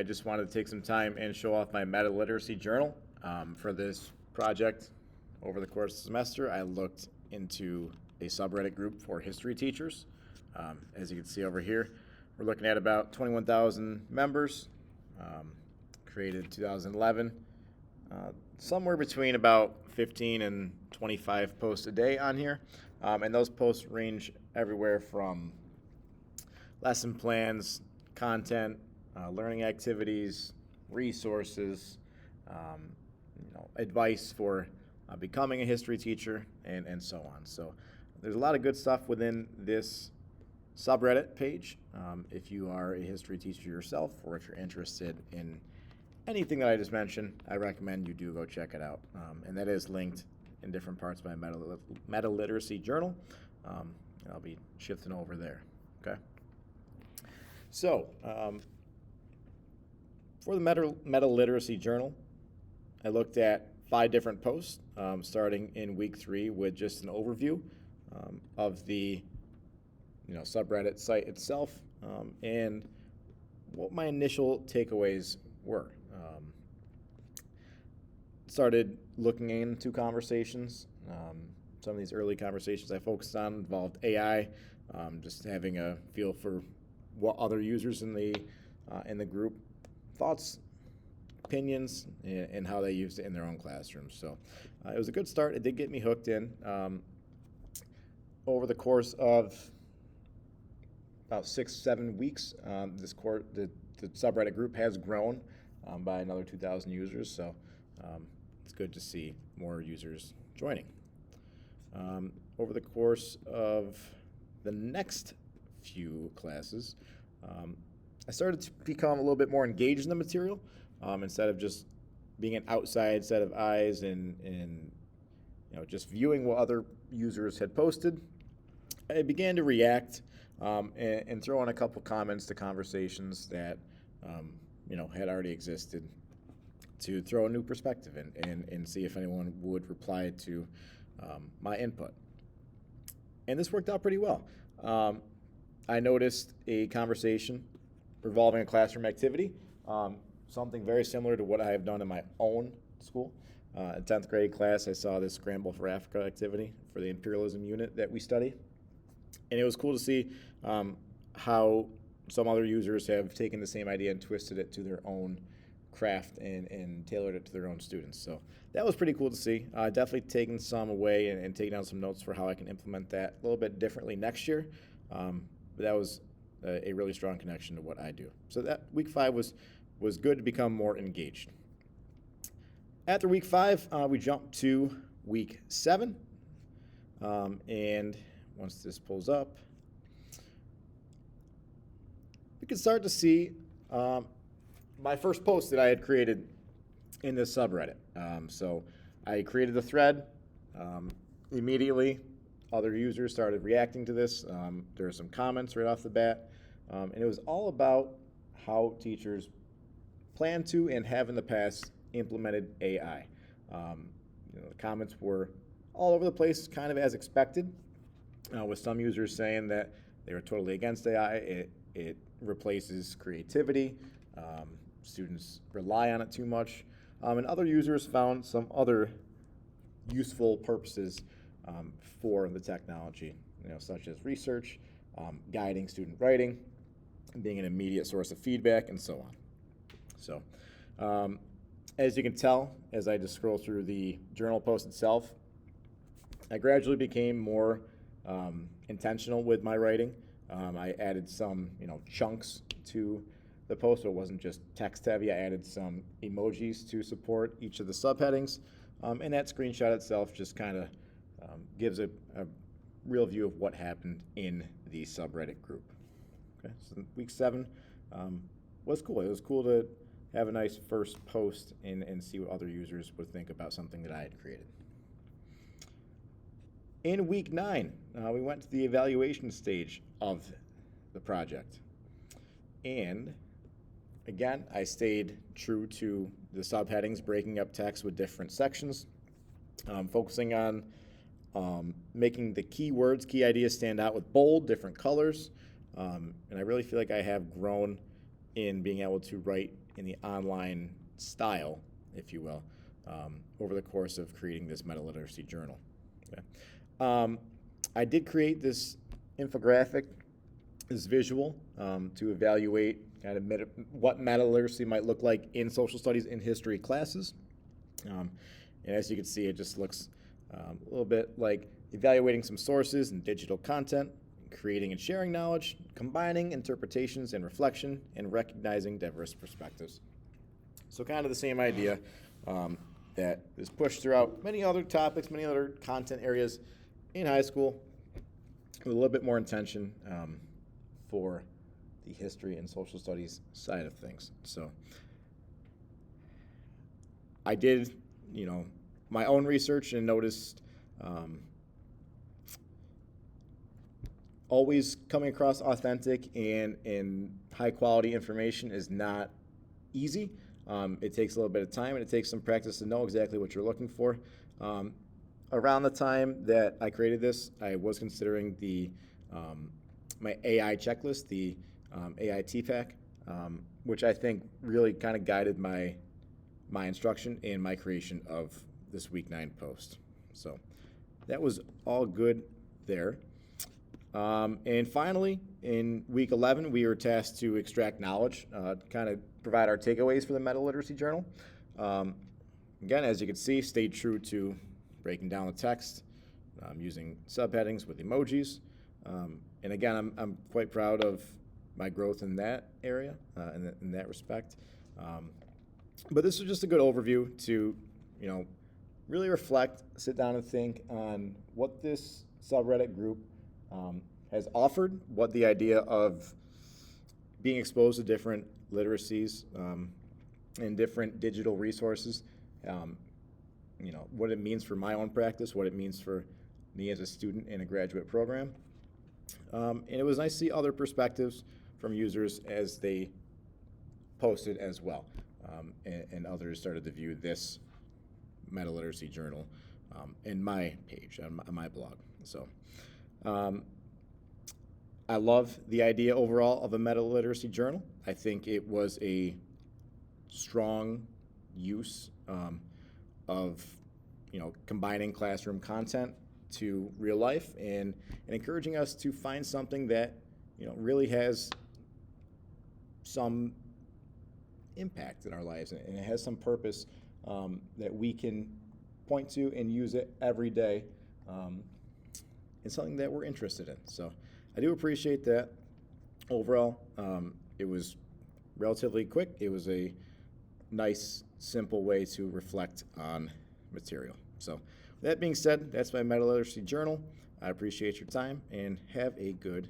I just wanted to take some time and show off my Metaliteracy journal for this project. Over the course of the semester, I looked into a subreddit group for history teachers. As you can see over here, we're looking at about 21,000 members, created 2011, somewhere between about 15 and 25 posts a day on here. And those posts range everywhere from lesson plans, content, learning activities, resources, advice for becoming a history teacher, and so on. So there's a lot of good stuff within this subreddit page. If you are a history teacher yourself, or if you're interested in anything that I just mentioned, I recommend you do go check it out. And that is linked in different parts of my Metaliteracy journal. I'll be shifting over there. Okay. So, for the Metaliteracy journal, I looked at 5 different posts, starting in week 3 with just an overview of the subreddit site itself, and what my initial takeaways were. Started looking into conversations. Some of these early conversations I focused on involved AI, just having a feel for what other users in the group thoughts, opinions, and how they used it in their own classrooms. So it was a good start. It did get me hooked in. Over the course of about 6-7 weeks, the subreddit group has grown by another 2,000 users. So it's good to see more users joining. Over the course of the next few classes, I started to become a little bit more engaged in the material, instead of just being an outside set of eyes and just viewing what other users had posted. I began to react and throw in a couple comments to conversations that had already existed, to throw a new perspective in and see if anyone would reply to my input. And this worked out pretty well. I noticed a conversation revolving a classroom activity, something very similar to what I have done in my own school. In 10th grade class, I saw this Scramble for Africa activity for the imperialism unit that we study. And it was cool to see how some other users have taken the same idea and twisted it to their own craft and tailored it to their own students. So that was pretty cool to see. Definitely taking some away and taking down some notes for how I can implement that a little bit differently next year. But that was a really strong connection to what I do. So that week 5 was good to become more engaged. After week 5, we jumped to week 7. And once this pulls up, we can start to see my first post that I had created in this subreddit. So I created a thread. Immediately, other users started reacting to this. There were some comments right off the bat. And it was all about how teachers plan to and have in the past implemented AI. The comments were all over the place, kind of as expected, with some users saying that they were totally against AI. It replaces creativity. Students rely on it too much. And other users found some other useful purposes for the technology, such as research, guiding student writing, being an immediate source of feedback, and so on. So, as you can tell, as I just scroll through the journal post itself, I gradually became more intentional with my writing. I added some, chunks to the post, so it wasn't just text heavy. I added some emojis to support each of the subheadings, and that screenshot itself just kind of gives a real view of what happened in the subreddit group. Okay, so week 7 was cool. It was cool to have a nice first post and see what other users would think about something that I had created. In week 9, we went to the evaluation stage of the project. And again, I stayed true to the subheadings, breaking up text with different sections, focusing on making the key words, key ideas stand out with bold, different colors. And I really feel like I have grown in being able to write in the online style, if you will, over the course of creating this Metaliteracy journal. Okay. I did create this infographic, this visual, to evaluate kind of what metaliteracy might look like in social studies and history classes. And as you can see, it just looks a little bit like evaluating some sources and digital content, creating and sharing knowledge, combining interpretations and reflection, and recognizing diverse perspectives. So kind of the same idea that is pushed throughout many other topics, many other content areas in high school, with a little bit more intention for the history and social studies side of things. So I did, my own research and noticed always coming across authentic and high quality information is not easy. It takes a little bit of time and it takes some practice to know exactly what you're looking for. Around the time that I created this, I was considering my AI checklist, the AI TPAC, which I think really kind of guided my instruction and my creation of this Week 9 post. So that was all good there. And finally, in Week 11, we were tasked to extract knowledge, kind of provide our takeaways for the Metaliteracy Journal. Again, as you can see, stayed true to breaking down the text, using subheadings with emojis. And again, I'm quite proud of my growth in that area, in that respect. But this was just a good overview to, really reflect, sit down and think on what this subreddit group has offered, what the idea of being exposed to different literacies and different digital resources, what it means for my own practice, what it means for me as a student in a graduate program. And it was nice to see other perspectives from users as they posted as well. And others started to view this Metaliteracy journal in my page, on my blog. So I love the idea overall of a Metaliteracy journal. I think it was a strong use of combining classroom content to real life and encouraging us to find something that really has some impact in our lives and it has some purpose that we can point to and use it every day in something that we're interested in. So I do appreciate that. Overall, it was relatively quick. It was a nice, simple way to reflect on material. So that being said, that's my Metaliteracy journal. I appreciate your time and have a good